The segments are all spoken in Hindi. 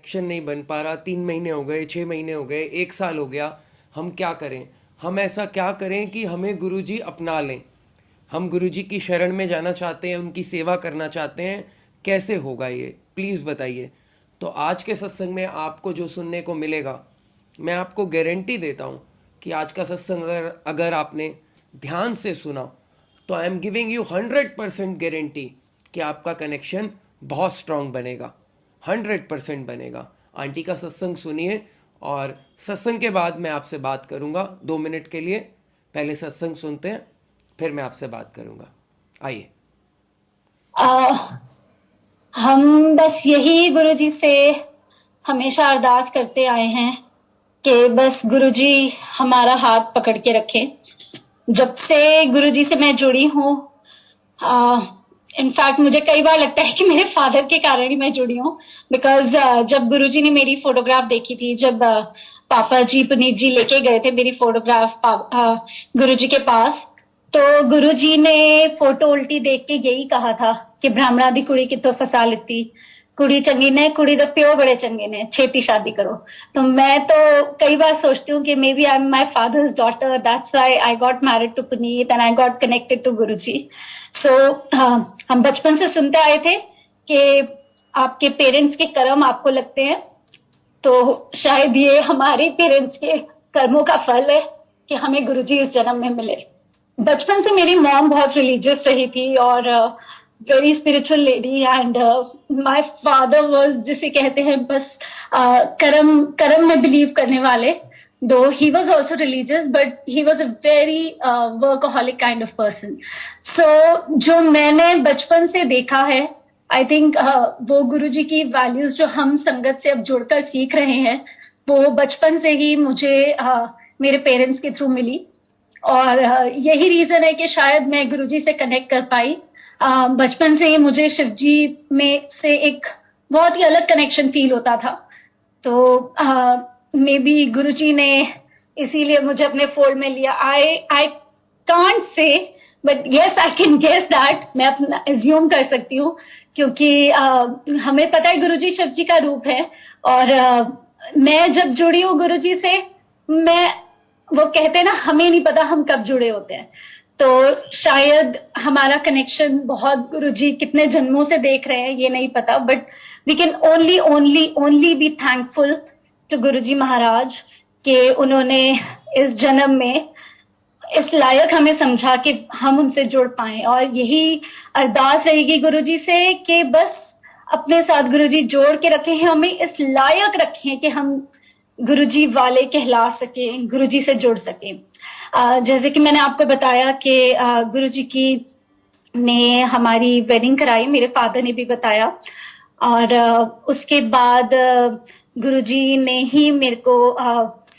कनेक्शन नहीं बन पा रहा, 3 महीने हो गए, 6 महीने हो गए, 1 साल हो गया, हम क्या करें? हम ऐसा क्या करें कि हमें गुरुजी अपना लें? हम गुरुजी की शरण में जाना चाहते हैं, उनकी सेवा करना चाहते हैं, कैसे होगा ये? प्लीज़ बताइए। तो आज के सत्संग में आपको जो सुनने को मिलेगा, मैं आपको गारंटी देता हूँ कि आज का सत्संग अगर अगर आपने ध्यान से सुना तो आई एम गिविंग यू 100% गारंटी कि आपका कनेक्शन बहुत स्ट्रांग बनेगा, 100% बनेगा। आंटी का सत्संग सुनिए और सत्संग के बाद मैं आपसे बात करूँगा 2 मिनट के लिए। पहले सत्संग सुनते हैं, फिर मैं आपसे बात करूँगा। आइए। हम बस यही गुरुजी से हमेशा अरदास करते आए हैं कि बस गुरुजी हमारा हाथ पकड़ के रखें। जब से गुरुजी से मैं जुड़ी हूँ, इनफैक्ट मुझे कई बार लगता है कि मेरे फादर के कारण ही मैं जुड़ी हूँ, बिकॉज जब गुरुजी ने मेरी फोटोग्राफ देखी थी, जब पापा जी पुनीत जी लेके गए थे मेरी फोटोग्राफ गुरुजी के पास, तो गुरुजी ने फोटो उल्टी देख के यही कहा था कि ब्राह्मणा दी कुड़ी कितों फसा लेती, कुड़ी चंगी ने, कुड़ी तो प्यो बड़े चंगे ने, छेती शादी करो। तो मैं तो कई बार सोचती हूँ कि maybe I am my father's daughter, that's why I got married to Puneet and I got connected to Guruji. So हम बचपन से सुनते आए थे कि आपके पेरेंट्स के कर्म आपको लगते हैं, तो शायद ये हमारे पेरेंट्स के कर्मों का फल है कि हमें गुरुजी इस जन्म में मिले। बचपन से मेरी मॉम बहुत रिलीजियस रही थी और very spiritual lady, and my father was, जिसे कहते हैं बस कर्म कर्म में बिलीव करने वाले। Though he was also religious, but he was a very workaholic kind of person. So जो मैंने बचपन से देखा है, आई थिंक वो गुरुजी की वैल्यूज जो हम संगत से अब जुड़कर सीख रहे हैं, वो बचपन से ही मुझे मेरे पेरेंट्स के थ्रू मिली। और यही रीजन है कि शायद मैं गुरुजी से कनेक्ट कर पाई। बचपन से ही मुझे शिव जी में से एक बहुत ही अलग कनेक्शन फील होता था। तो मे बी गुरुजी ने इसीलिए मुझे अपने फोल्ड में लिया। I can't say, but yes I can guess that, मैं अपना एज्यूम कर सकती हूँ, क्योंकि हमें पता है गुरुजी शिव जी का रूप है। और मैं जब जुड़ी हूँ गुरुजी से, मैं, वो कहते हैं ना, हमें नहीं पता हम कब जुड़े होते हैं। तो शायद हमारा कनेक्शन बहुत, गुरुजी कितने जन्मों से देख रहे हैं ये नहीं पता, but we can only only only be thankful to Guruji Maharaj कि उन्होंने इस जन्म में इस लायक हमें समझा कि हम उनसे जुड़ पाए। और यही अरदास रहेगी गुरुजी से कि बस अपने साथ गुरुजी जोड़ के रखे हैं, हमें इस लायक रखें कि हम गुरुजी वाले कहला सके, गुरुजी से जुड़ सके। जैसे कि मैंने आपको बताया कि गुरुजी की ने हमारी वेडिंग कराई, मेरे फादर ने भी बताया। और उसके बाद गुरुजी ने ही मेरे को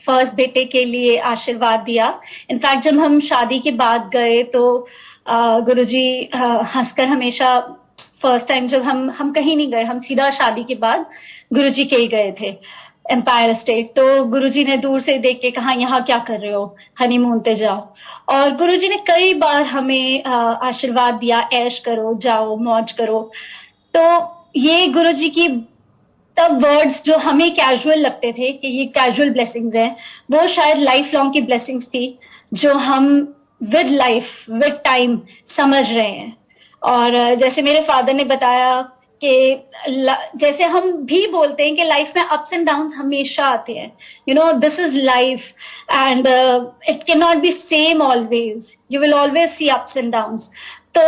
फर्स्ट बेटे के लिए आशीर्वाद दिया। इनफैक्ट जब हम शादी के बाद गए तो गुरुजी हंसकर हमेशा, फर्स्ट टाइम जब हम कहीं नहीं गए, हम सीधा शादी के बाद गुरुजी के ही गए थे, एम्पायर स्टेट। तो गुरुजी ने दूर से देख के कहा, यहाँ क्या कर रहे हो, हनीमून पे जाओ। और गुरुजी ने कई बार हमें आशीर्वाद दिया, ऐश करो, जाओ, मौज करो। तो ये गुरुजी की तब वर्ड्स जो हमें कैजुअल लगते थे कि ये कैजुअल ब्लेसिंग्स हैं, वो शायद लाइफ लॉन्ग की ब्लेसिंग्स थी जो हम विद लाइफ, विद टाइम समझ रहे हैं। और जैसे मेरे फादर ने बताया कि जैसे हम भी बोलते हैं कि लाइफ में अप्स एंड डाउन हमेशा आते हैं, you know, this is life and it can not be same always, you will always see ups and downs. तो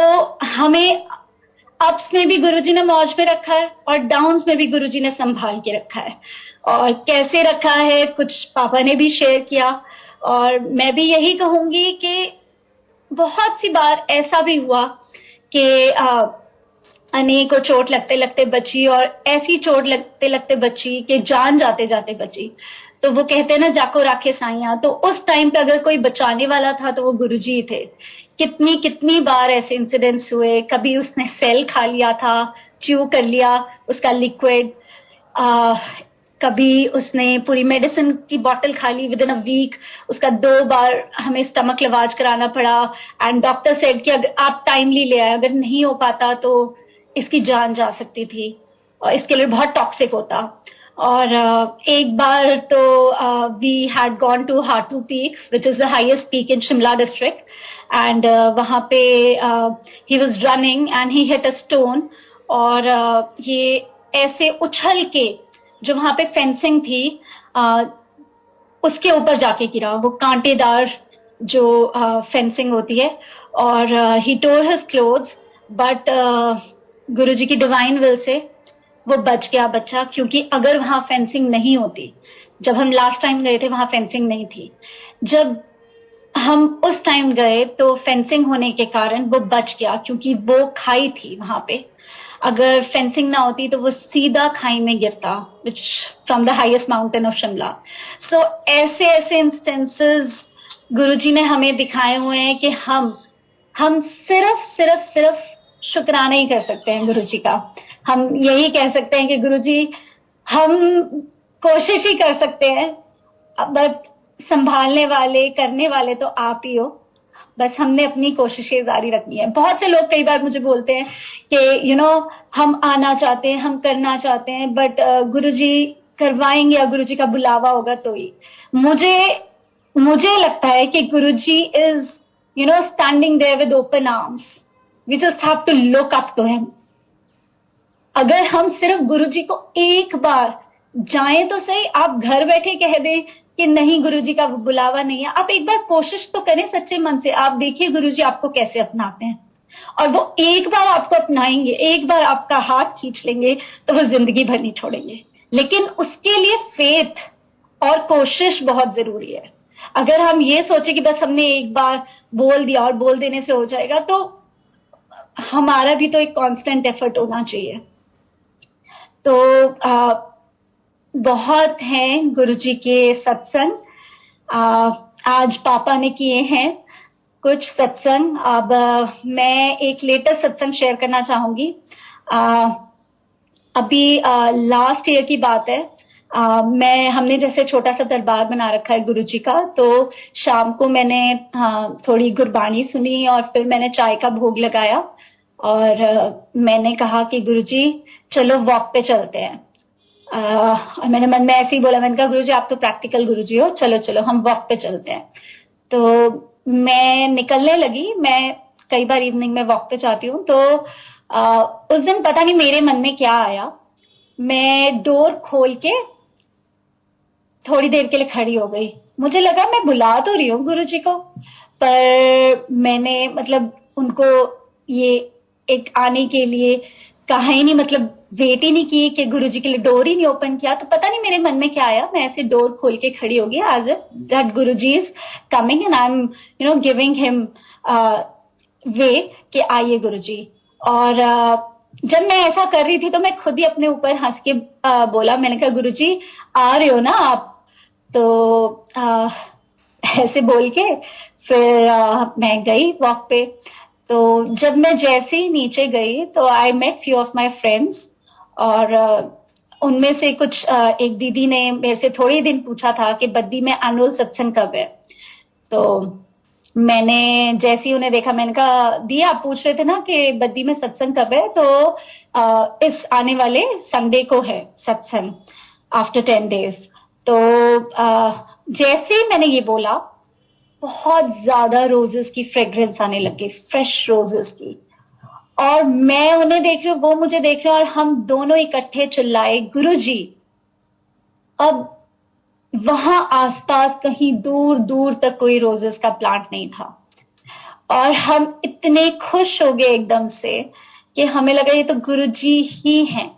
हमें अप्स में भी गुरुजी ने मौज में रखा है और डाउन्स में भी गुरुजी ने संभाल के रखा है। और कैसे रखा है कुछ पापा ने भी शेयर किया। और मैं भी यही कहूंगी कि बहुत सी बार ऐसा भी हुआ कि अनी को चोट लगते लगते बची, और ऐसी चोट लगते लगते बची कि जान जाते जाते बची। तो वो कहते हैं ना, जाको राखे साइया, तो उस टाइम पे अगर कोई बचाने वाला था तो वो गुरुजी थे। कितनी कितनी बार ऐसे इंसिडेंट्स हुए, कभी उसने सेल खा लिया था, च्यू कर लिया उसका लिक्विड, कभी उसने पूरी मेडिसिन की बॉटल खा ली विद इन अ वीक, उसका 2 बार हमें स्टमक लवाज कराना पड़ा। एंड डॉक्टर सेड कि अगर आप टाइमली ले आए, अगर नहीं हो पाता तो इसकी जान जा सकती थी और इसके लिए बहुत टॉक्सिक होता। और एक बार तो we had gone to Hatu peak which is the highest peak in Shimla district and वहाँ पे ही was running and he hit a stone और ये ऐसे उछल के जो वहाँ पे फेंसिंग थी उसके ऊपर जाके गिरा, वो कांटेदार जो फेंसिंग होती है, और ही टोर हिज क्लोथ्स बट गुरुजी की डिवाइन विल से वो बच गया बच्चा, क्योंकि अगर वहां फेंसिंग नहीं होती, जब हम लास्ट टाइम गए थे वहां फेंसिंग नहीं थी, जब हम उस टाइम गए तो फेंसिंग होने के कारण वो बच गया, क्योंकि वो खाई थी वहां पे, अगर फेंसिंग ना होती तो वो सीधा खाई में गिरता, which from the highest mountain of Shimla. So ऐसे ऐसे इंस्टेंसेस गुरुजी ने हमें दिखाए हुए हैं कि हम सिर्फ सिर्फ सिर्फ शुक्राना ही कर सकते हैं गुरुजी का। हम यही कह सकते हैं कि गुरुजी हम कोशिश ही कर सकते हैं, बट संभालने वाले करने वाले तो आप ही हो, बस हमने अपनी कोशिशें जारी रखनी है। बहुत से लोग कई बार मुझे बोलते हैं कि हम आना चाहते हैं, हम करना चाहते हैं, बट गुरुजी करवाएंगे या गुरुजी का बुलावा होगा तो ही। मुझे मुझे लगता है कि Guruji is standing there with open arms, we just have to look up to him. अगर हम सिर्फ गुरुजी को एक बार जाएं तो सही, आप घर बैठे कह दें कि नहीं गुरुजी का बुलावा नहीं है, आप एक बार कोशिश तो करें सच्चे मन से, आप देखिए गुरुजी आपको कैसे अपनाते हैं, और वो एक बार आपको अपनाएंगे, एक बार आपका हाथ खींच लेंगे तो वो जिंदगी भर नहीं छोड़ेंगे। लेकिन उसके लिए फेथ और कोशिश बहुत जरूरी है। अगर हम ये सोचे कि बस हमने एक बार बोल दिया और बोल देने से हो जाएगा, तो हमारा भी तो एक कांस्टेंट एफर्ट होना चाहिए। तो बहुत हैं गुरुजी के सत्संग, आज पापा ने किए हैं कुछ सत्संग। अब मैं एक लेटेस्ट सत्संग शेयर करना चाहूंगी। अभी लास्ट ईयर की बात है, हमने जैसे छोटा सा दरबार बना रखा है गुरुजी का, तो शाम को मैंने थोड़ी गुरबाणी सुनी और फिर मैंने चाय का भोग लगाया, और मैंने कहा कि गुरुजी चलो वॉक पे चलते हैं। और मैंने मन में ऐसे ही बोला, मैंने कहा गुरुजी आप तो प्रैक्टिकल गुरुजी हो, चलो चलो हम वॉक पे चलते हैं। तो मैं निकलने लगी, मैं कई बार इवनिंग में वॉक पे जाती हूँ, तो उस दिन पता नहीं मेरे मन में क्या आया, मैं डोर खोल के थोड़ी देर के लिए खड़ी हो गई। मुझे लगा मैं बुला तो रही हूँ गुरुजी को, पर मैंने मतलब उनको ये एक आने के लिए कहा ही नहीं, मतलब वेट ही नहीं की कि गुरुजी के लिए डोर ही नहीं ओपन किया। तो पता नहीं मेरे मन में क्या आया, मैं ऐसे डोर खोल के खड़ी हो गई, as if that Guruji is coming and I am giving him way कि आइए गुरुजी। और जब मैं ऐसा कर रही थी तो मैं खुद ही अपने ऊपर हंस के बोला, मैंने कहा गुरुजी आ रहे हो ना आप? तो ऐसे बोल के फिर मैं गई वॉक पे। तो जब मैं जैसे ही नीचे गई तो I met few of my friends, और उनमें से कुछ एक दीदी ने मेरे से थोड़े दिन पूछा था कि बद्दी में एनुअल सत्संग कब है। तो मैंने जैसे ही उन्हें देखा, मैंने कहा दी आप पूछ रहे थे ना कि बद्दी में सत्संग कब है, तो इस आने वाले संडे को है सत्संग, आफ्टर 10 days। तो जैसे ही मैंने ये बोला, बहुत ज्यादा रोजेस की फ्रेग्रेंस आने लगी, फ्रेश रोजेस की, और मैं उन्हें देख रही हूँ, वो मुझे देख रहे हैं, और हम दोनों इकट्ठे चिल्लाए गुरुजी। अब वहां आसपास कहीं दूर दूर तक कोई रोजेस का प्लांट नहीं था, और हम इतने खुश हो गए एकदम से कि हमें लगा ये तो गुरुजी ही हैं।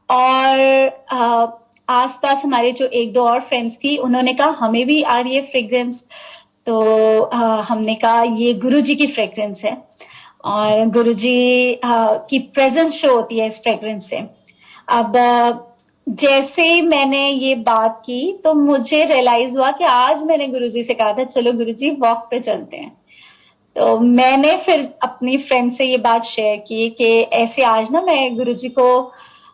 और आसपास हमारे जो एक दो और फ्रेंड्स थी, उन्होंने कहा हमें भी आ रही है फ्रेग्रेंस। तो हमने कहा ये गुरुजी की फ्रेग्रेंस है, और गुरुजी की प्रेजेंस शो होती है इस फ्रेग्रेंस से। अब जैसे मैंने ये बात की तो मुझे रियलाइज हुआ कि आज मैंने गुरुजी से कहा था चलो गुरुजी वॉक पे चलते हैं। तो मैंने फिर अपनी फ्रेंड से ये बात शेयर की कि ऐसे आज ना मैं गुरुजी को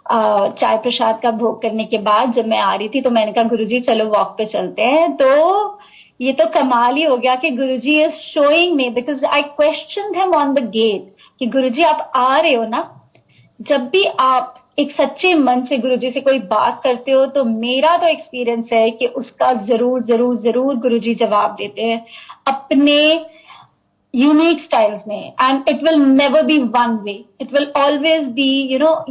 चाय प्रसाद का भोग करने के बाद जब मैं आ रही थी तो मैंने कहा गुरुजी चलो वॉक पे चलते हैं। तो ये तो कमाल ही हो गया कि Guruji is showing me, because I question him on the gate कि गुरुजी आप आ रहे हो ना? जब भी आप एक सच्चे मन से गुरुजी से कोई बात करते हो तो मेरा तो एक्सपीरियंस है कि उसका जरूर जरूर जरूर गुरुजी जवाब देते हैं अपने unique styles में, and it will never be one way, it will always be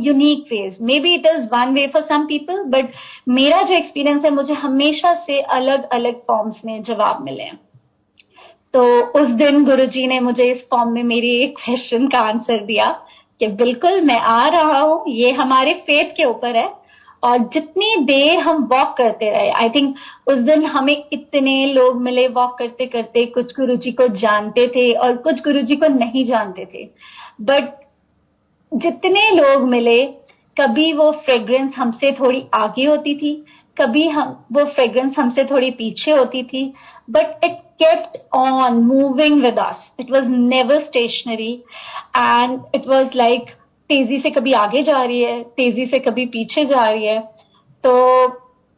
unique ways. Maybe it is one way for some people, but मेरा जो एक्सपीरियंस है मुझे हमेशा से अलग अलग फॉर्म्स में जवाब मिले हैं. तो उस दिन गुरुजी ने मुझे इस फॉर्म में मेरी एक क्वेश्चन का आंसर दिया कि बिल्कुल मैं आ रहा हूँ, ये हमारे फेथ के ऊपर है. और जितनी देर हम वॉक करते रहे, आई थिंक उस दिन हमें इतने लोग मिले वॉक करते करते, कुछ गुरुजी को जानते थे और कुछ गुरुजी को नहीं जानते थे, बट जितने लोग मिले, कभी वो फ्रेग्रेंस हमसे थोड़ी आगे होती थी, कभी हम वो फ्रेग्रेंस हमसे थोड़ी पीछे होती थी, but it kept on moving with us. It was never stationary, and it was like तेजी से कभी आगे जा रही है, तेजी से कभी पीछे जा रही है. तो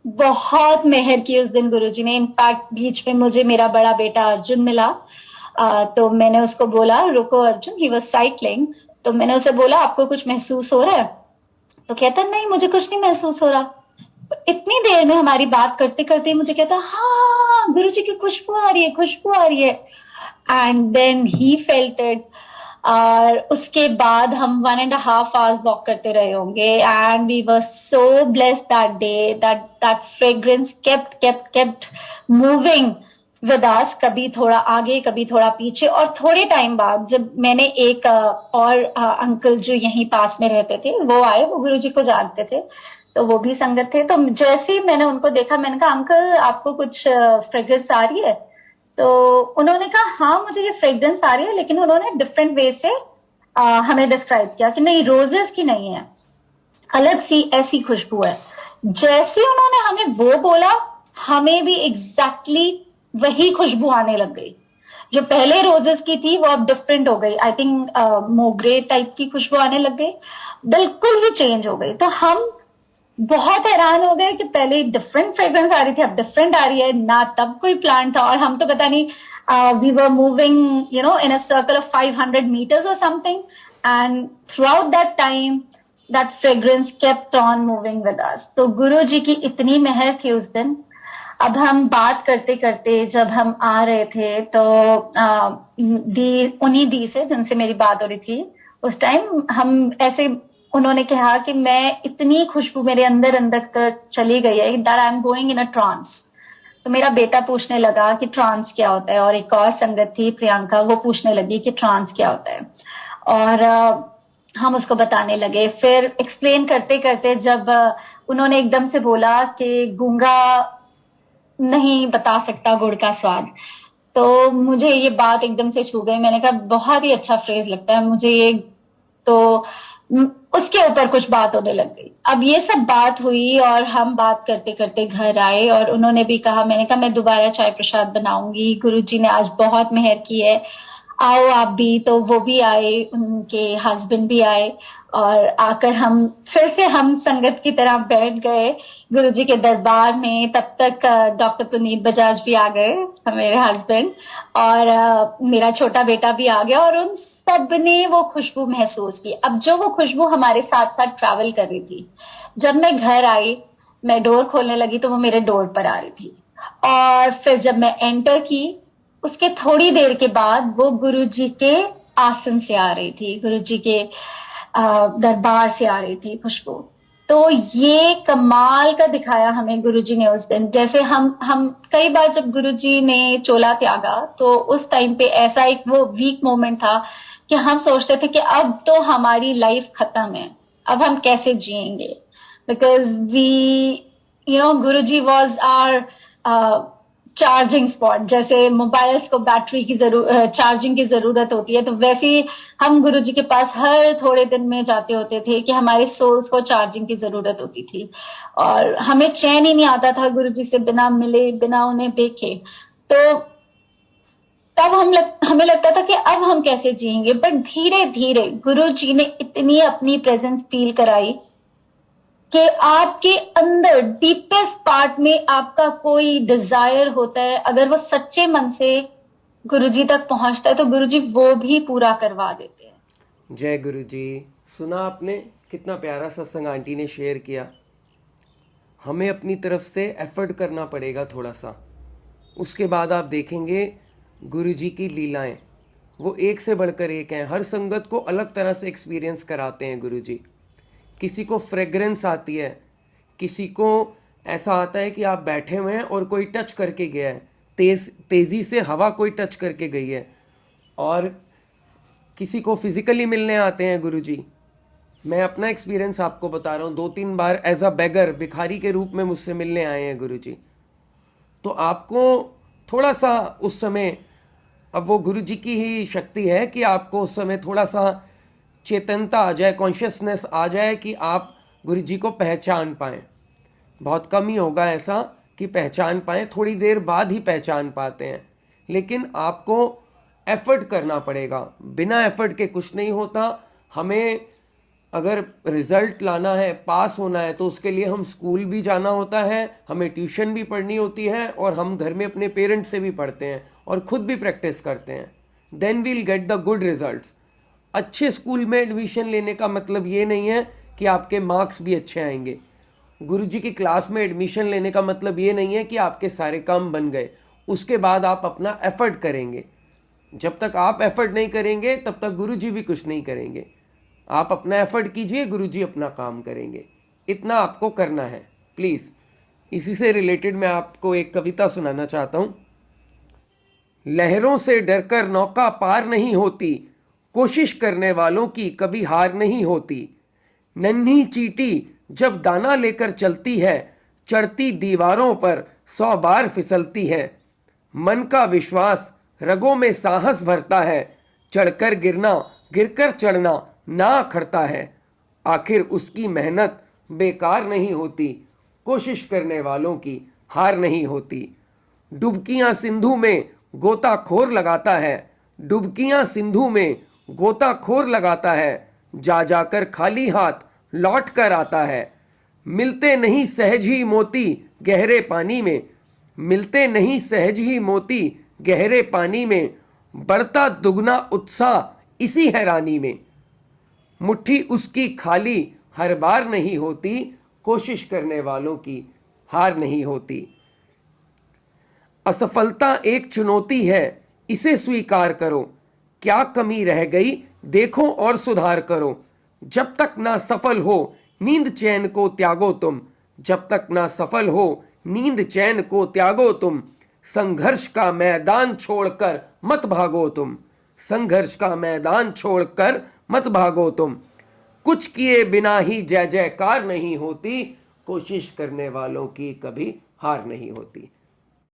बहुत मेहर की उस दिन गुरुजी ने. इनफैक्ट बीच में मुझे मेरा बड़ा बेटा अर्जुन मिला. तो मैंने उसको बोला रुको अर्जुन, ही वाज साइक्लिंग. तो मैंने उसे बोला आपको कुछ महसूस हो रहा है? तो कहता नहीं मुझे कुछ नहीं महसूस हो रहा. इतनी देर में हमारी बात करते करते मुझे कहता हाँ गुरुजी की खुशबू आ रही है, खुशबू आ रही है. And then he felt it. और उसके बाद हम 1.5 hours वॉक करते रहे होंगे, and we were so blessed that day that fragrance kept moving with us, कभी थोड़ा आगे कभी थोड़ा पीछे. और थोड़े टाइम बाद जब मैंने एक और अंकल जो यहीं पास में रहते थे वो आए, वो गुरुजी को जानते थे, तो वो भी संगत थे. तो जैसे ही मैंने उनको देखा, मैंने कहा अंकल आपको कुछ फ्रेग्रेंस आ रही है? तो उन्होंने कहा हाँ मुझे ये फ्रेग्रेंस आ रही है, लेकिन उन्होंने डिफरेंट वे से हमें डिस्क्राइब किया कि नहीं रोजेस की नहीं है, अलग सी ऐसी खुशबू है. जैसे उन्होंने हमें वो बोला, हमें भी एग्जैक्टली वही खुशबू आने लग गई. जो पहले रोजेस की थी वो अब डिफरेंट हो गई. आई थिंक मोगरे टाइप की खुशबू आने लग गई, बिल्कुल ही चेंज हो गई. तो हम बहुत हैरान हो गए कि पहले डिफरेंट फ्रेग्रेंस आ रही थी, अब डिफरेंट आ रही है ना. तब कोई प्लांट था और हम तो पता नहीं, we were moving in a circle of 500 meters और something, and throughout that time that fragrance kept on moving with us. तो गुरु जी की इतनी मेहर थी उस दिन. अब हम बात करते करते जब हम आ रहे थे तो उन्हीं दी से जिनसे मेरी बात हो रही थी उस टाइम, हम ऐसे उन्होंने कहा कि मैं इतनी खुशबू मेरे अंदर अंदर तक चली गई है that I am going in a trance. तो मेरा बेटा पूछने लगा कि ट्रांस क्या होता है, और एक और संगत थी प्रियंका, वो पूछने लगी कि ट्रांस क्या होता है. और हम उसको बताने लगे. फिर एक्सप्लेन करते करते जब उन्होंने एकदम से बोला कि गूंगा नहीं बता सकता गुड़ का स्वाद, तो मुझे ये बात एकदम से छू गई. मैंने कहा बहुत ही अच्छा फ्रेज लगता है मुझे ये. तो उसके ऊपर कुछ बात होने लग गई. अब ये सब बात हुई और हम बात करते करते घर आए, और उन्होंने भी कहा, मैंने कहा मैं दोबारा चाय प्रसाद बनाऊंगी, गुरुजी ने आज बहुत मेहर की है, आओ आप भी. तो वो भी आए, उनके हस्बैंड भी आए, और आकर हम फिर से हम संगत की तरह बैठ गए गुरुजी के दरबार में. तब तक डॉक्टर पुनीत बजाज भी आ गए, मेरे हस्बैंड, और मेरा छोटा बेटा भी आ गया, और उन सबने वो खुशबू महसूस की. अब जो वो खुशबू हमारे साथ साथ ट्रैवल कर रही थी, जब मैं घर आई, मैं डोर खोलने लगी तो वो मेरे डोर पर आ रही थी. और फिर जब मैं एंटर की, उसके थोड़ी देर के बाद वो गुरुजी के आसन से आ रही थी, गुरुजी के दरबार से आ रही थी खुशबू. तो ये कमाल का दिखाया हमें गुरुजी ने उस दिन. जैसे हम कई बार जब गुरुजी ने चोला त्यागा, तो उस टाइम पे ऐसा एक वो वीक मोमेंट था कि हम सोचते थे कि अब तो हमारी लाइफ खत्म है, अब हम कैसे जिएंगे, because we Guruji was our charging spot. जैसे मोबाइल्स को बैटरी की चार्जिंग की जरूरत होती है, तो वैसे ही हम गुरुजी के पास हर थोड़े दिन में जाते होते थे कि हमारे सोल्स को चार्जिंग की जरूरत होती थी, और हमें चैन ही नहीं आता था गुरुजी से बिना मिले, बिना उन्हें देखे. तो तब हमें लगता था कि अब हम कैसे जिएंगे. बट धीरे धीरे गुरुजी ने इतनी अपनी प्रेजेंस फील कराई कि आपके अंदर डीपेस्ट पार्ट में आपका कोई डिजायर होता है, अगर वो सच्चे मन से गुरुजी तक पहुंचता है तो गुरुजी वो भी पूरा करवा देते हैं. जय गुरुजी. सुना आपने कितना प्यारा सत्संग आंटी ने शेयर किया। हमें अपनी तरफ से एफर्ट करना पड़ेगा थोड़ा सा, उसके बाद आप देखेंगे गुरुजी की लीलाएं, वो एक से बढ़कर एक हैं। हर संगत को अलग तरह से एक्सपीरियंस कराते हैं गुरुजी। किसी को फ्रेग्रेंस आती है, किसी को ऐसा आता है कि आप बैठे हुए हैं और कोई टच करके गया है, तेज़ी से हवा कोई टच करके गई है। और किसी को फिज़िकली मिलने आते हैं गुरुजी। मैं अपना एक्सपीरियंस आपको बता रहा हूँ, 2-3 बार एज अ बेगर, भिखारी के रूप में मुझसे मिलने आए हैं गुरुजी। तो आपको थोड़ा सा उस समय, अब वो गुरुजी की ही शक्ति है कि आपको उस समय थोड़ा सा चेतनता आ जाए, कॉन्शियसनेस आ जाए कि आप गुरुजी को पहचान पाएँ। बहुत कम ही होगा ऐसा कि पहचान पाएँ, थोड़ी देर बाद ही पहचान पाते हैं। लेकिन आपको एफ़र्ट करना पड़ेगा, बिना एफ़र्ट के कुछ नहीं होता। हमें अगर रिज़ल्ट लाना है, पास होना है, तो उसके लिए हम स्कूल भी जाना होता है, हमें ट्यूशन भी पढ़नी होती है, और हम घर में अपने पेरेंट्स से भी पढ़ते हैं और ख़ुद भी प्रैक्टिस करते हैं। Then we'll get the good results. अच्छे स्कूल में एडमिशन लेने का मतलब ये नहीं है कि आपके मार्क्स भी अच्छे आएंगे। गुरुजी की क्लास में एडमिशन लेने का मतलब ये नहीं है कि आपके सारे काम बन गए। उसके बाद आप अपना एफ़र्ट करेंगे। जब तक आप एफ़र्ट नहीं करेंगे तब तक गुरुजी भी कुछ नहीं करेंगे। आप अपना एफ़र्ट कीजिए, गुरुजी अपना काम करेंगे। इतना आपको करना है प्लीज़। इसी से रिलेटेड मैं आपको एक कविता सुनाना चाहता हूँ। लहरों से डरकर नौका पार नहीं होती, कोशिश करने वालों की कभी हार नहीं होती। नन्ही चींटी जब दाना लेकर चलती है, चढ़ती दीवारों पर 100 बार फिसलती है। मन का विश्वास रगों में साहस भरता है, चढ़कर गिरना गिरकर चढ़ना ना अखरता है। आखिर उसकी मेहनत बेकार नहीं होती, कोशिश करने वालों की हार नहीं होती। डुबकियां सिंधु में गोताखोर लगाता है, डुबकियां सिंधु में गोताखोर लगाता है, जा जाकर खाली हाथ लौट कर आता है। मिलते नहीं सहज ही मोती गहरे पानी में, मिलते नहीं सहज ही मोती गहरे पानी में, बढ़ता दुगना उत्साह इसी हैरानी में। मुट्ठी उसकी खाली हर बार नहीं होती, कोशिश करने वालों की हार नहीं होती। असफलता एक चुनौती है, इसे स्वीकार करो, क्या कमी रह गई देखो और सुधार करो। जब तक ना सफल हो नींद चैन को त्यागो तुम, जब तक ना सफल हो नींद चैन को त्यागो तुम। संघर्ष का मैदान छोड़कर मत भागो तुम, संघर्ष का मैदान छोड़कर मत भागो तुम। कुछ किए बिना ही जय जयकार नहीं होती, कोशिश करने वालों की कभी हार नहीं होती।